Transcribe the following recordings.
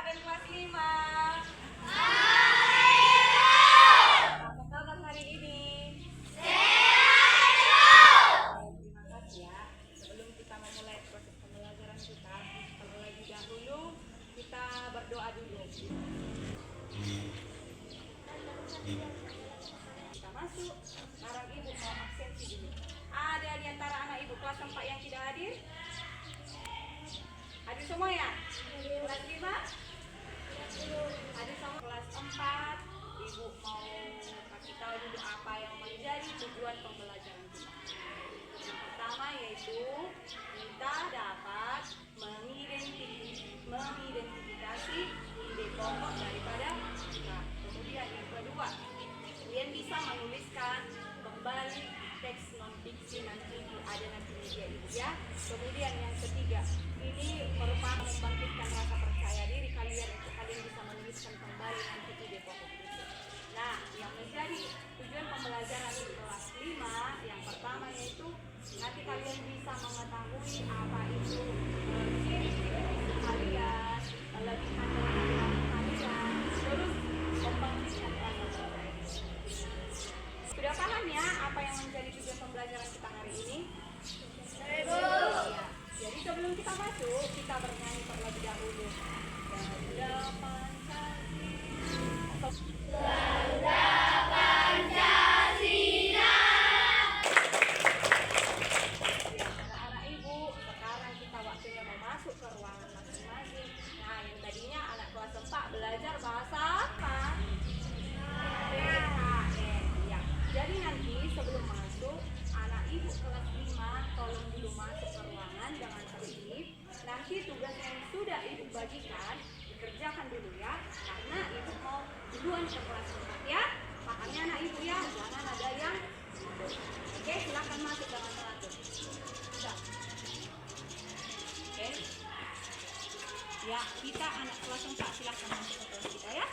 dan kelas 5. Apa kabar hari ini? Terima kasih ya. Sebelum kita memulai proses pembelajaran kita, terlebih dahulu kita berdoa dulu. Kita masuk. Sekarang ibu mau absensi dulu. Ada di antara anak ibu kelas 4 yang tidak hadir? Hadir semua ya? Kelas 5? Hadir semua kelas 4. Ibu mau kasih tahu dulu apa yang menjadi tujuan pembelajaran kita. Yang pertama yaitu kita dapat mengidentifikasi ide pokok daripada kita. Kemudian yang kedua, kalian bisa menuliskan kembali teks non-fiksi nanti ada nanti media ibu ya. Kemudian yang ketiga, ini merupakan membangkitkan rasa percaya diri kalian untuk kalian bisa menuliskan kembali nanti ide pokok itu. Nah, yang menjadi tujuan pembelajaran di kelas 5 yang pertama yaitu nanti kalian bisa mengetahui apa itu ciri-ciri kalian, kelebihan kalian, terus membangkitkan rasa percaya diri. Sudah paham ya apa yang menjadi tujuan pembelajaran kita hari ini? Ya. Jadi sebelum kita masuk, kita bernyanyi terlebih dahulu. Garuda Pancasila. Ya, anak-anak ibu, sekarang kita waktunya mau masuk ke ruangan masing-masing. Nah, yang tadinya anak kelas 4 belajar bahasa apa? Ya. Jadi nanti sebelum masuk, anak ibu kelas 5 tolong dulu masuk ke ruangan, jangan tertib. Nanti tugas yang sudah ibu bagikan dikerjakan dulu ya, karena ibu mau duluan ke kelas 4 ya. Pahamnya anak ibu ya, jangan ada yang oke, silakan masuk dengan teratur. Sudah. Oke. Ya, kita anak kelas 4 silakan masuk ke kelas kita ya.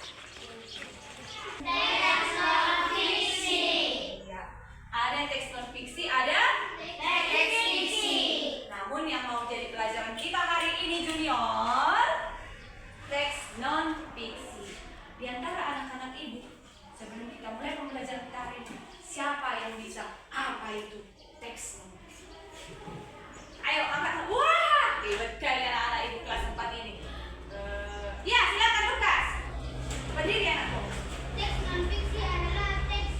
Teks non-fiksi. Ya. Ada teks non-fiksi, ada teks fiksi. Namun yang mau jadi pelajaran kita hari ini junior, teks non-fiksi. Di antara anak-anak ibu, sebelum kita mulai pembelajaran kita hari ini, siapa yang bisa apa itu teks non-fiksi? Ayo angkat. Wah, hebat kali anak-anak ibu kelas 4 ini. Ya, silakan Lukas. Berdiri anakku. Teks non-fiksi adalah teks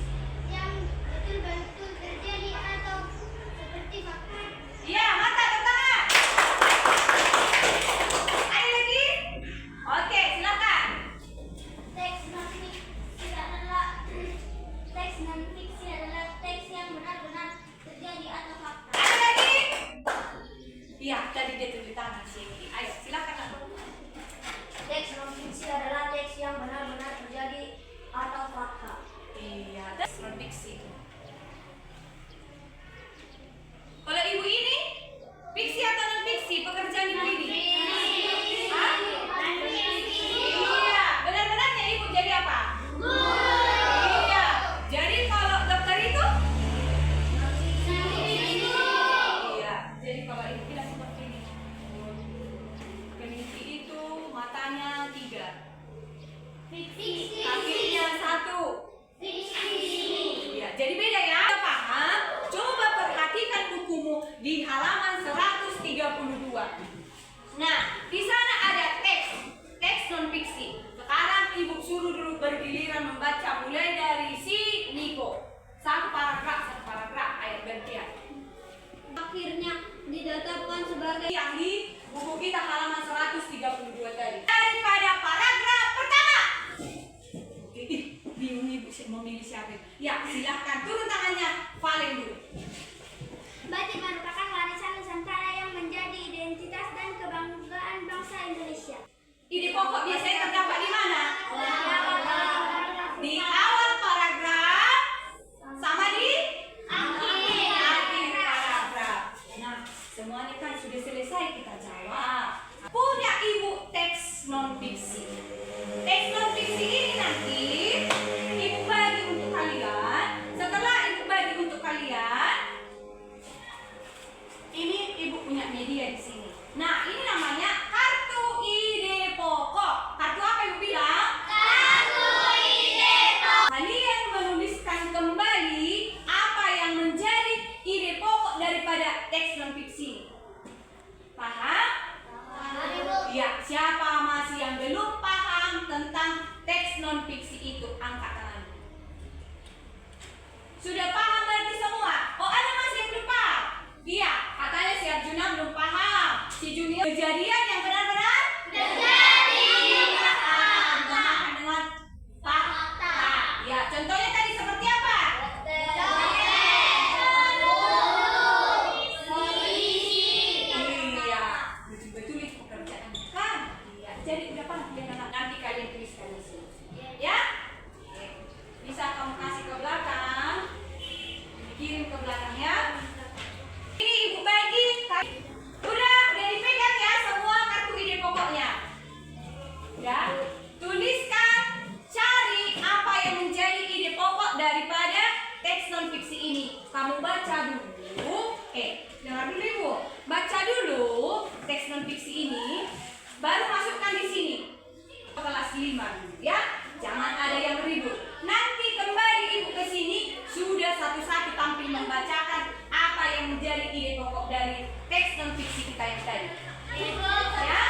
yang betul-betul terjadi atau seperti fakta. Iya, mantap, tepuk tangan. Ada lagi? Oke, silakan. Teks non-fiksi adalah teks yang benar-benar terjadi atau fakta. Ada lagi? Iya, tadi dia tunjuk tangan sih. Ayo, silakan aku. Teks non-fiksi adalah teks yang benar-benar terjadi atau fakta. Iya, teks non-fiksi. Kalau ibu ini, fiksi atau non-fiksi pekerjaan ibu ini? Hah? Iya, benar-benarnya ibu jadi apa? Iya, jadi kalau dokter itu? Iya, jadi kalau ibu bilang seperti ini. Kelinci itu matanya 3, kakinya 1. Iya, jadi beda ya. Kita paham? Coba perhatikan bukumu di halaman 132. Nah, di sana ada teks non-fiksi. Sekarang ibu suruh dulu bergiliran membaca mulai dari si Niko. Satu paragraf. Ayo gantian. Akhirnya ditetapkan sebagai Yang di buku kita halaman 132 tadi. Daripada paragraf pertama. Bingung ibu memilih siapa. Ya, silahkan turun tangannya. Valen dulu. batik merupakan warisan Nusantara yang menjadi identitas dan kebanggaan bangsa Indonesia. Ide pokok biasanya terdapat di mana? Di awal paragraf sama di akhir paragraf. Nah, semuanya kan sudah selesai kita jawab. Punya ibu teks non-fiksi. Teks non-fiksi ini nanti ibu bagi untuk kalian. Setelah ibu bagi untuk kalian, ini ibu punya media di sini. Nah, ini namanya kartu ide pokok. Siapa masih yang belum paham tentang teks non fiksi itu? Angkat tangan. Sudah paham berarti semua? Oh, ada masih yang belum paham? Iya, katanya si Arjuna belum paham. Si Junior, kejadian yang benar-benar Terjadi. paham. Tambahkan dengan fakta. Ya, contohnya tadi seperti apa? Iya, juga tulis pekerjaan kan? Iya, jadi udah paham ya anak, nanti kalian tuliskan di sini. Ya? Oke. Bisa kamu kasih ke belakang, kirim ke belakangnya. Ini ibu bagi. Udah dipegang ya semua kartu ide pokoknya. Ya, tuliskan, cari apa yang menjadi ide pokok daripada teks non fiksi ini. Kamu baca dulu, dengar dulu ibu. Baca dulu teks non fiksi ini, baru masukkan di sini. Kelas 5 ya, jangan ada yang ribut. Nanti kembali ibu ke sini sudah satu-satu tampil membacakan apa yang menjadi ide pokok dari teks non fiksi kita yang tadi. Ya,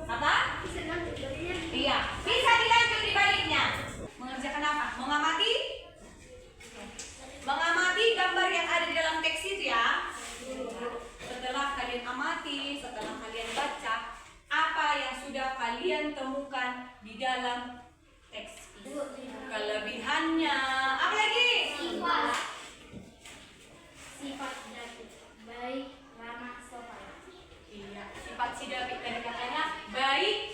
apa? Iya, bisa dilanjut di baliknya. Mengerjakan apa? Mengamati gambar yang ada di dalam teks itu ya. Setelah kalian amati, setelah kalian baca, apa yang sudah kalian temukan di dalam teks itu? Kelebihannya, apa lagi? Sifat baik, ramah, sopan. Iya, sifat si David tadi katanya baik,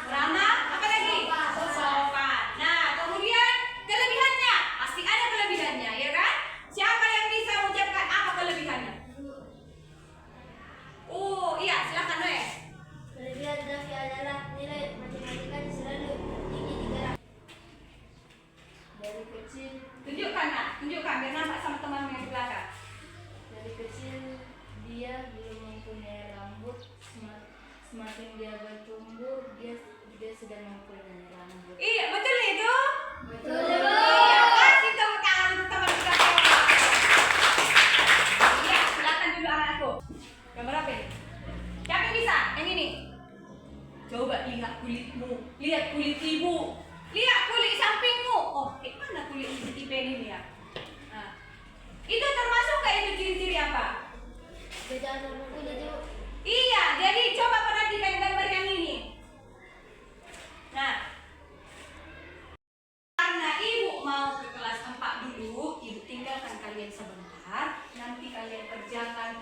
ramah, apa lagi? Sopan. Nah, kemudian kelebihannya, pasti ada kelebihannya, ya kan? Siapa yang bisa mengucapkan apa kelebihannya? Oh, iya, silakan Noe. Kelebihan Davi adalah nilai matematikanya selalu tinggi di gerak. Dari kecil, Tunjukkan biar nampak sama teman yang di belakang. dari kecil dia belum mempunyai rambut. Semakin dia bertumbuh, dia sudah mempunyai rambut. Iya, betul itu. Betul. Iya, kasih tepuk tangan untuk teman di belakang. Iya, silakan dulu anakku. Gambar apa ini? Siapa yang bisa? Yang ini. Coba lihat kulitmu, lihat kulit ibu, lihat kulit sampingmu. Oh, mana kulit ibu ini ya? Nah, itu termasuk nggak itu ciri-ciri apa? Beda sama kulit itu. Iya, jadi coba perhatikan gambar yang ini. Nah, karena ibu mau ke kelas 4 dulu, ibu tinggalkan kalian sebentar. Nanti kalian kerjakan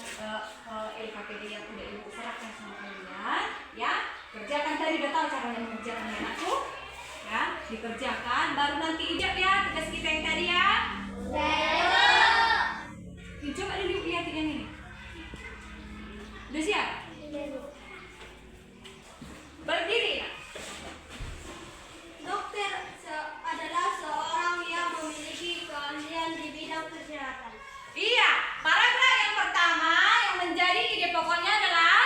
LKPD yang udah ibu serahkan sama kalian, ya. Kerjakan tadi, udah tahu caranya mengerjakan anakku, ya. Dikerjakan, baru nanti ijab ya tugas kita yang tadi ya. Coba dulu lihatin yang ini. Udah siap? Berdiri. Dokter adalah seorang yang memiliki keahlian di bidang kesehatan. Iya, paragraf yang pertama yang menjadi ide pokoknya adalah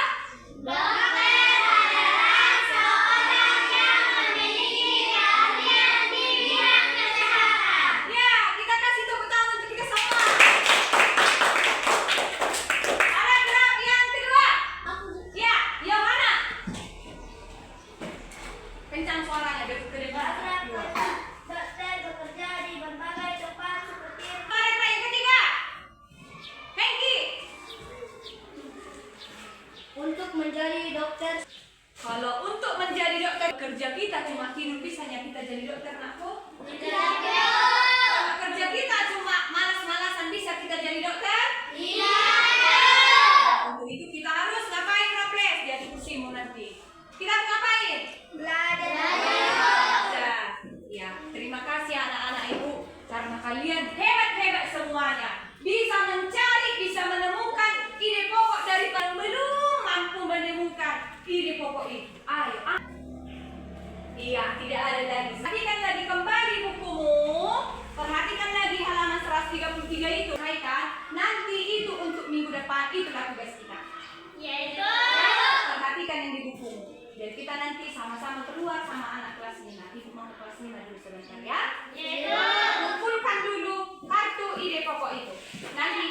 Dokter adalah seorang yang memiliki keahlian di bidang kesehatan. ya, kita kasih tepuk tangan untuk kita semua. Paragraf yang kedua. Ya, Yohana. Kencang suaranya biar kedengaran. Dokter bekerja di berbagai tempat seperti Paragraf yang ketiga. Hengki. untuk menjadi dokter. Kalau untuk menjadi dokter, kerja kita cuma tidur, bisanya kita jadi dokter, nakku? Iya. Kalau kerja kita cuma malas-malasan, bisa kita jadi dokter? Iya. Untuk itu kita harus ngapain, Raples? Di atas kursimu nanti. Kita harus ngapain? Belajar. Ya, terima kasih anak-anak ibu, karena kalian hebat-hebat semuanya. Bisa mencari, bisa menemukan ide pokok dari yang belum mampu menemukan ide pokok itu. Ayo, iya, tidak ada lagi. Perhatikan lagi kembali bukumu. Perhatikan lagi halaman 133 itu. Kan? Nanti itu untuk minggu depan, itulah tugas kita. Yaitu Perhatikan yang di bukumu. Dan kita nanti sama-sama keluar sama anak kelas 5. Ibu mau ke kelas 5 dulu sebentar ya. Yaitu Kumpulkan dulu kartu ide pokok itu. Nanti,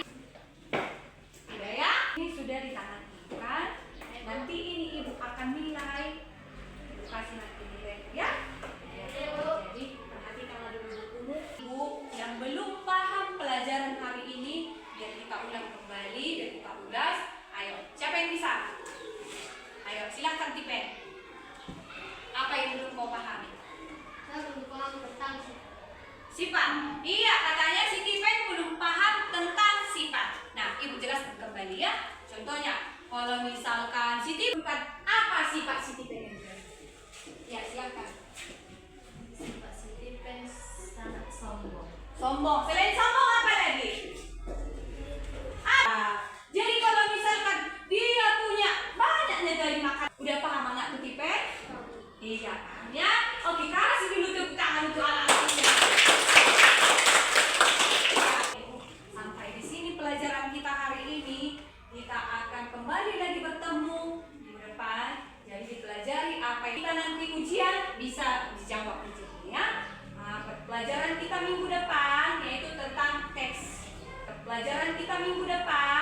udah ya? Ini sudah ditangani, kan? Nanti ini ibu akan nilai, ibu kasih nanti nilai ya. Jadi perhatikanlah dulu bukumu. Ibu yang belum paham pelajaran hari ini, biar kita ulang kembali, biar kita ulas. Ayo, siapa yang bisa? Ayo, silahkan tipen. Apa yang belum kau pahami? Saya belum paham tentang Sifat. Iya, katanya si Tipen belum paham tentang sifat. Nah, ibu jelaskan kembali ya. Contohnya, kalau misalkan si Tipen, apa sifat si Tipen? Ya, silakan. sifat si Tipen sangat sombong. Sombong. Selain sombong apa lagi? Jadi kalau misalkan dia punya banyak negari makan, udah paham anak Tipen? Iya kan ya? Oke, kasih dulu tepuk tangan untuk anak-anak ini. Sampai di sini pelajaran kita hari ini. Kita akan kembali lagi bertemu minggu depan. Jadi dipelajari apa yang kita nanti ujian bisa dijawab ujian ya. Pelajaran kita minggu depan yaitu tentang teks. Pelajaran kita minggu depan